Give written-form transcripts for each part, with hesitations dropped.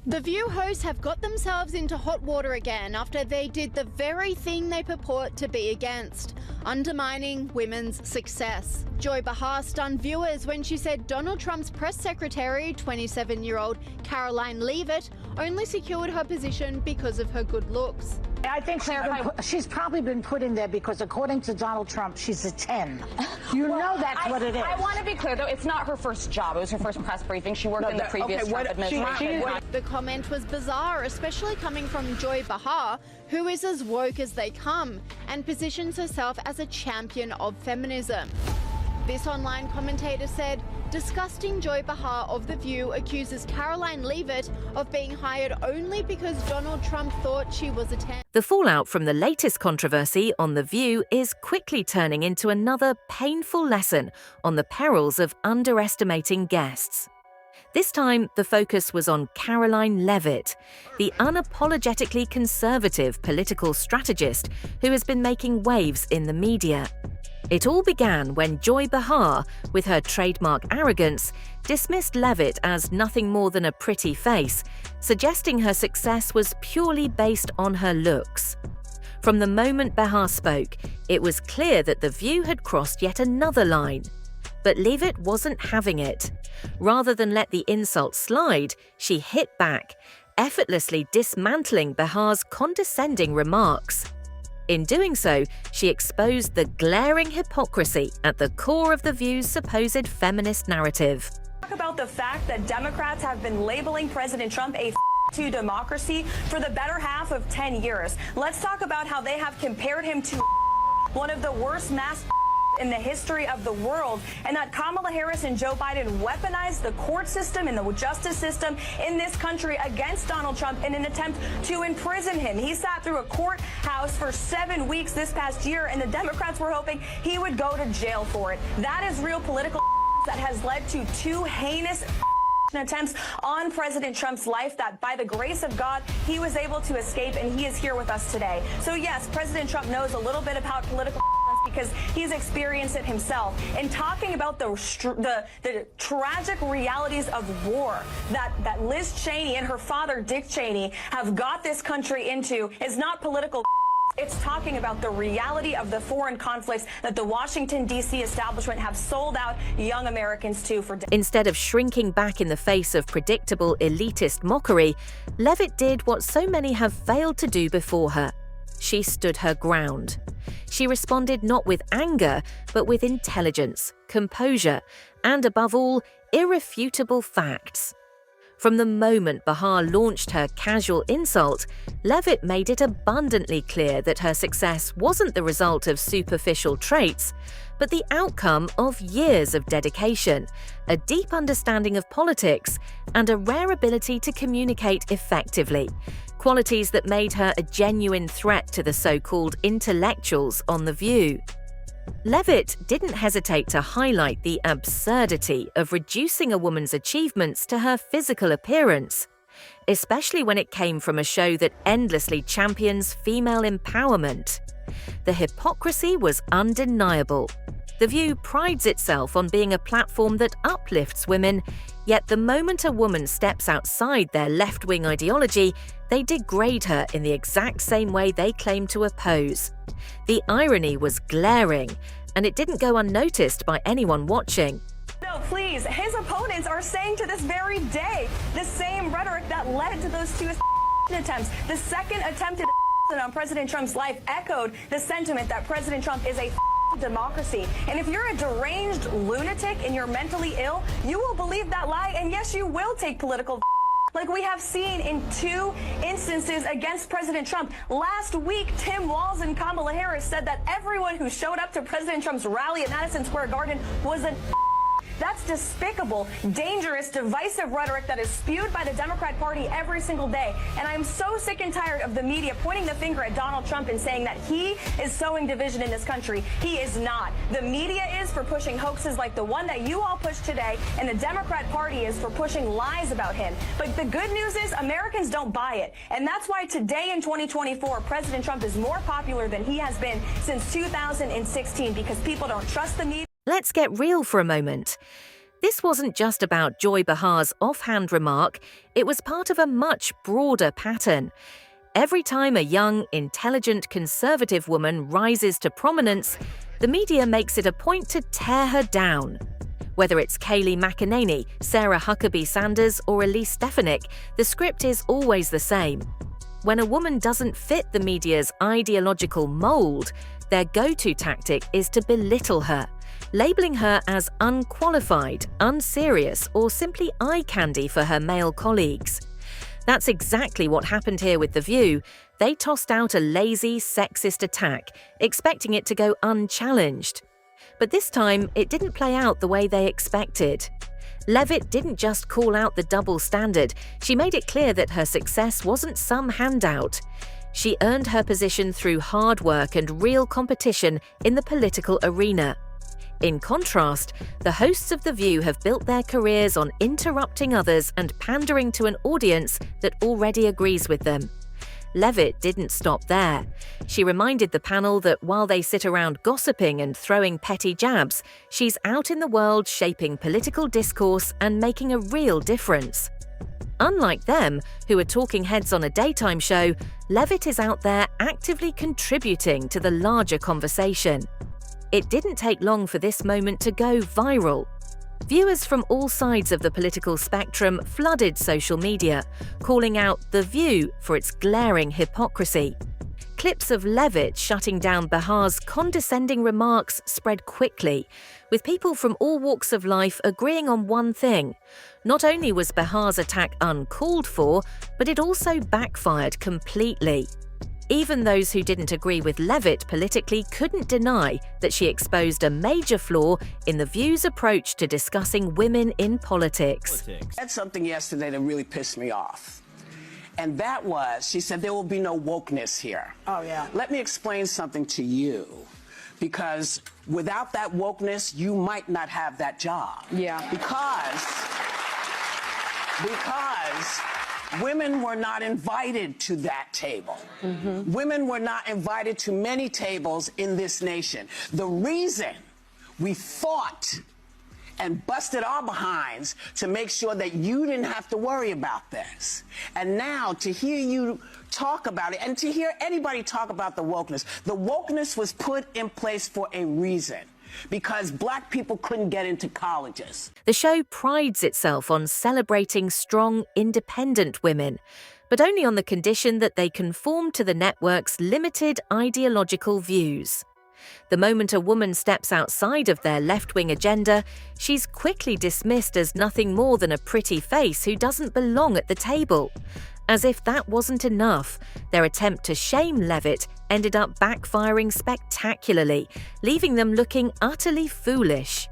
The View hosts have got themselves into hot water again after they did the very thing they purport to be against, undermining women's success. Joy Behar stunned viewers when she said Donald Trump's press secretary, 27-year-old Karoline Leavitt, only secured her position because of her good looks. I think she's probably been put in there because, according to Donald Trump, she's a 10. You know that's what it is. I want to be clear, though. It's not her first job. It was her first press briefing. She worked in the previous Trump administration. The comment was bizarre, especially coming from Joy Behar, who is as woke as they come and positions herself as a champion of feminism. This online commentator said, disgusting Joy Behar of The View accuses Karoline Leavitt of being hired only because Donald Trump thought she was a 10. The fallout from the latest controversy on The View is quickly turning into another painful lesson on the perils of underestimating guests. This time, the focus was on Karoline Leavitt, the unapologetically conservative political strategist who has been making waves in the media. It all began when Joy Behar, with her trademark arrogance, dismissed Leavitt as nothing more than a pretty face, suggesting her success was purely based on her looks. From the moment Behar spoke, it was clear that The View had crossed yet another line. But Leavitt wasn't having it. Rather than let the insult slide, she hit back, effortlessly dismantling Behar's condescending remarks. In doing so, she exposed the glaring hypocrisy at the core of The View's supposed feminist narrative. Talk about the fact that Democrats have been labeling President Trump a to democracy for the better half of 10 years. Let's talk about how they have compared him to one of the worst mass in the history of the world, and that Kamala Harris and Joe Biden weaponized the court system and the justice system in this country against Donald Trump in an attempt to imprison him. He sat through a courthouse for 7 weeks this past year, and the Democrats were hoping he would go to jail for it. That is real political that has led to two heinous attempts on President Trump's life that, by the grace of God, he was able to escape, and he is here with us today. So yes, President Trump knows a little bit about political because he's experienced it himself. And talking about the tragic realities of war that Liz Cheney and her father, Dick Cheney, have got this country into is not political. It's talking about the reality of the foreign conflicts that the Washington, D.C. establishment have sold out young Americans to for decades. Instead of shrinking back in the face of predictable elitist mockery, Leavitt did what so many have failed to do before her. She stood her ground. She responded not with anger, but with intelligence, composure, and above all, irrefutable facts. From the moment Behar launched her casual insult, Leavitt made it abundantly clear that her success wasn't the result of superficial traits, but the outcome of years of dedication, a deep understanding of politics, and a rare ability to communicate effectively, qualities that made her a genuine threat to the so-called intellectuals on The View. Leavitt didn't hesitate to highlight the absurdity of reducing a woman's achievements to her physical appearance, especially when it came from a show that endlessly champions female empowerment. The hypocrisy was undeniable. The View prides itself on being a platform that uplifts women, yet the moment a woman steps outside their left-wing ideology, they degrade her in the exact same way they claim to oppose. The irony was glaring, and it didn't go unnoticed by anyone watching. No, please, his opponents are saying to this very day the same rhetoric that led to those two attempts. The second attempted on President Trump's life echoed the sentiment that President Trump is a democracy. And if you're a deranged lunatic and you're mentally ill, you will believe that lie, and yes, you will take political like we have seen in two instances against President Trump. Last week, Tim Walz and Kamala Harris said that everyone who showed up to President Trump's rally at Madison Square Garden was a That's despicable, dangerous, divisive rhetoric that is spewed by the Democrat Party every single day. And I'm so sick and tired of the media pointing the finger at Donald Trump and saying that he is sowing division in this country. He is not. The media is for pushing hoaxes like the one that you all pushed today, and the Democrat Party is for pushing lies about him. But the good news is Americans don't buy it. And that's why today in 2024, President Trump is more popular than he has been since 2016, because people don't trust the media. Let's get real for a moment. This wasn't just about Joy Behar's offhand remark, it was part of a much broader pattern. Every time a young, intelligent, conservative woman rises to prominence, the media makes it a point to tear her down. Whether it's Kayleigh McEnany, Sarah Huckabee Sanders, or Elise Stefanik, the script is always the same. When a woman doesn't fit the media's ideological mold, their go-to tactic is to belittle her, labeling her as unqualified, unserious, or simply eye candy for her male colleagues. That's exactly what happened here with The View. They tossed out a lazy, sexist attack, expecting it to go unchallenged. But this time, it didn't play out the way they expected. Leavitt didn't just call out the double standard, she made it clear that her success wasn't some handout. She earned her position through hard work and real competition in the political arena. In contrast, the hosts of The View have built their careers on interrupting others and pandering to an audience that already agrees with them. Leavitt didn't stop there. She reminded the panel that while they sit around gossiping and throwing petty jabs, she's out in the world shaping political discourse and making a real difference. Unlike them, who are talking heads on a daytime show, Leavitt is out there actively contributing to the larger conversation. It didn't take long for this moment to go viral. Viewers from all sides of the political spectrum flooded social media, calling out The View for its glaring hypocrisy. Clips of Leavitt shutting down Behar's condescending remarks spread quickly, with people from all walks of life agreeing on one thing. Not only was Behar's attack uncalled for, but it also backfired completely. Even those who didn't agree with Leavitt politically couldn't deny that she exposed a major flaw in The View's approach to discussing women in politics. I said something yesterday that really pissed me off. And that was, she said, there will be no wokeness here. Oh, yeah. Let me explain something to you. Because without that wokeness, you might not have that job. Yeah. Because women were not invited to that table. Women were not invited to many tables in this nation. The reason we fought and busted our behinds to make sure that you didn't have to worry about this. And now to hear you talk about it and to hear anybody talk about the wokeness was put in place for a reason. Because black people couldn't get into colleges. The show prides itself on celebrating strong, independent women, but only on the condition that they conform to the network's limited ideological views. The moment a woman steps outside of their left-wing agenda, she's quickly dismissed as nothing more than a pretty face who doesn't belong at the table. As if that wasn't enough, their attempt to shame Leavitt ended up backfiring spectacularly, leaving them looking utterly foolish.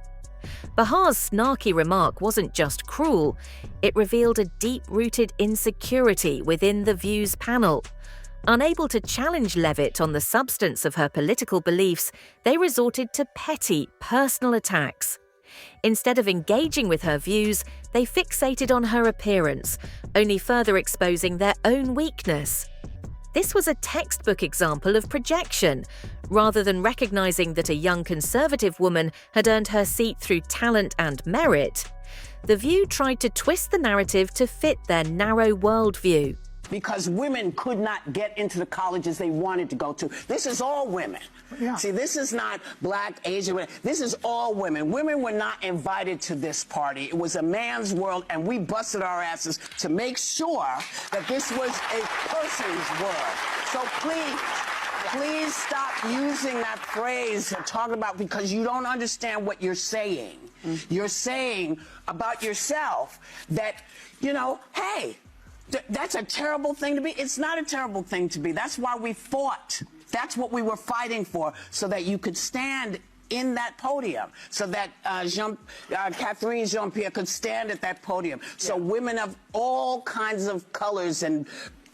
Behar's snarky remark wasn't just cruel, it revealed a deep-rooted insecurity within The View's panel. Unable to challenge Leavitt on the substance of her political beliefs, they resorted to petty, personal attacks. Instead of engaging with her views, they fixated on her appearance, only further exposing their own weakness. This was a textbook example of projection. Rather than recognizing that a young conservative woman had earned her seat through talent and merit, The View tried to twist the narrative to fit their narrow worldview. Because women could not get into the colleges they wanted to go to. This is all women. Yeah. See, this is not black, Asian women. This is all women. Women were not invited to this party. It was a man's world, and we busted our asses to make sure that this was a person's world. So please stop using that phrase to talk about, because you don't understand what you're saying. You're saying about yourself that, you know, hey, that's a terrible thing to be. It's not a terrible thing to be. That's why we fought. That's what we were fighting for, so that you could stand in that podium, so that Catherine Jean-Pierre could stand at that podium. So women of all kinds of colors and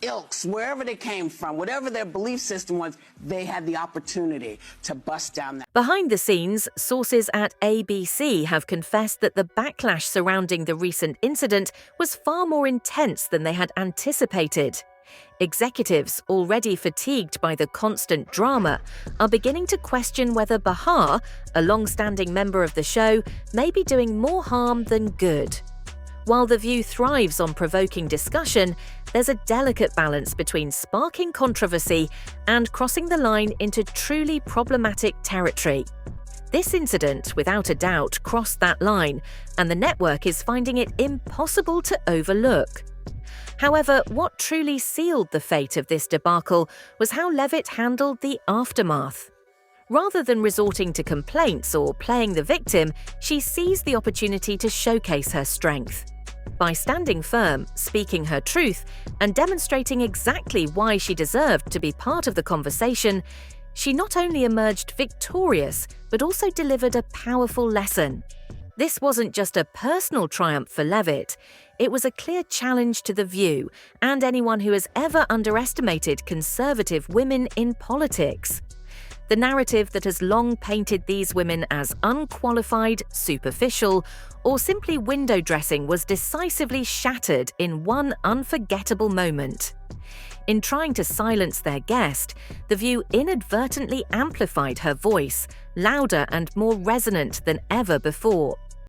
ilks, wherever they came from, whatever their belief system was, they had the opportunity to bust down that. Behind the scenes, sources at ABC have confessed that the backlash surrounding the recent incident was far more intense than they had anticipated. Executives, already fatigued by the constant drama, are beginning to question whether Bahar, a long-standing member of the show, may be doing more harm than good. While The View thrives on provoking discussion, there's a delicate balance between sparking controversy and crossing the line into truly problematic territory. This incident, without a doubt, crossed that line, and the network is finding it impossible to overlook. However, what truly sealed the fate of this debacle was how Leavitt handled the aftermath. Rather than resorting to complaints or playing the victim, she seized the opportunity to showcase her strength. By standing firm, speaking her truth, and demonstrating exactly why she deserved to be part of the conversation, she not only emerged victorious, but also delivered a powerful lesson. This wasn't just a personal triumph for Leavitt, it was a clear challenge to The View and anyone who has ever underestimated conservative women in politics. The narrative that has long painted these women as unqualified, superficial, or simply window dressing was decisively shattered in one unforgettable moment. In trying to silence their guest, The View inadvertently amplified her voice, louder and more resonant than ever before.